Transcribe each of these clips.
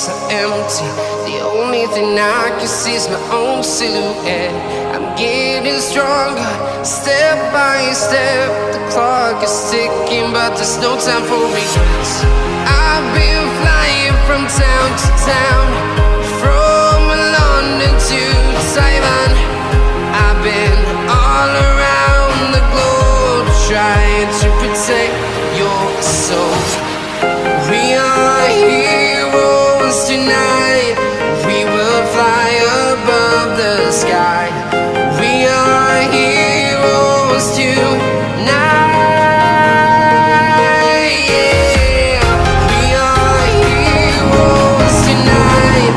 so empty. The only thing I can see is my own silhouette. I'm getting stronger, step by step. The clock is ticking, but there's no time for regrets. I've been flying from town to town, from London to Taiwan. I've been all around the globe, trying to protect your soul. We are heroes tonight. We will fly above the sky. We are heroes tonight. Yeah. We are heroes tonight.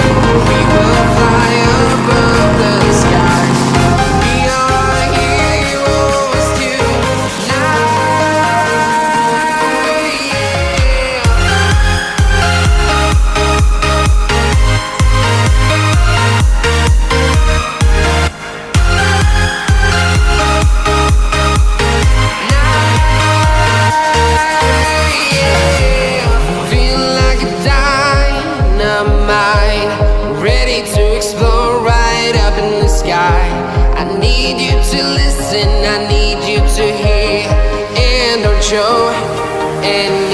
We will fly above the sky. We are heroes tonight. Feel like a dynamite, ready to explode right up in the sky. I need you to listen, I need you to hear, and don't show. And